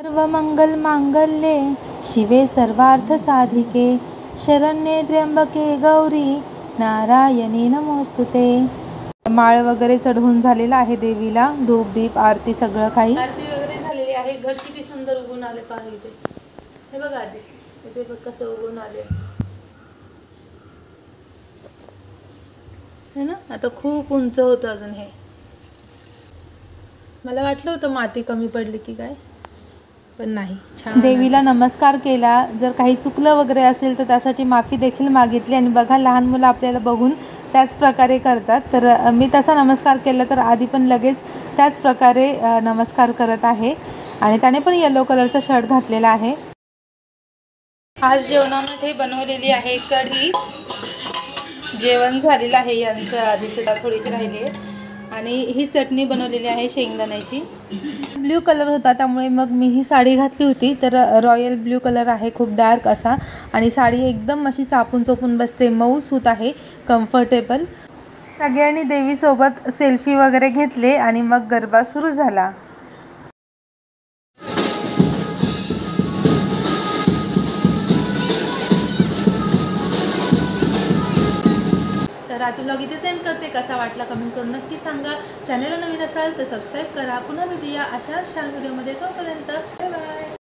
सर्वमंगल मांगल्ये शिवे सर्वार्थ साधिके शरण्ये त्र्यंबके गौरी नारायणी नमोस्तुते। माळ वगैरे चढवून झालेला आहे देवीला, धूप दीप आरती सगळं काही आरती वगैरे झालेली आहे। घट किती सुंदर उगून आले पहा इथे, हे बघा आधी इथे बघ कसं उगून आले है ना। आता खूप उंच होतं अजून हे, मला वाटलं होतं माती कमी पडली की काय, पण नाही। छान देवीला नमस्कार केला, जर काही चुकलं वगैरे असेल तर त्यासाठी माफी देखील मागितली। आणि बघा लहान मुलं आपल्याला बघून त्याच प्रकारे करतात, तर मी तसा नमस्कार केला तर आधी पण लगेच त्याच प्रकारे नमस्कार करत आहे। आणि त्याने पण येलो कलरचा शर्ट घातलेला आहे। आज जेवणामध्ये बनवलेली आहे कढी, जेवण झालेलं आहे यांचं आधीचं, थोडीशी राहिली आहे। आणि ही चटणी बनवलेली आहे शेंगदाण्याची। ब्ल्यू कलर होता त्यामुळे मग मी ही साडी घातली होती, तर रॉयल ब्ल्यू कलर आहे, खूप डार्क असा। आणि साडी एकदम अशी चापून चोपून बसते, मऊ सूत आहे, कम्फर्टेबल। सगळ्यांनी देवीसोबत सेल्फी वगैरे घेतले आणि मग गरबा सुरू झाला। तर आज व्लॉग इथे सेंड करते, कसा वाटला कमेंट करून नक्की सांगा। चॅनलला नवीन असाल तर सबस्क्राईब करा। पुन्हा भेटूया अशाच छान व्हिडिओमध्ये, तोपर्यंत बाय बाय।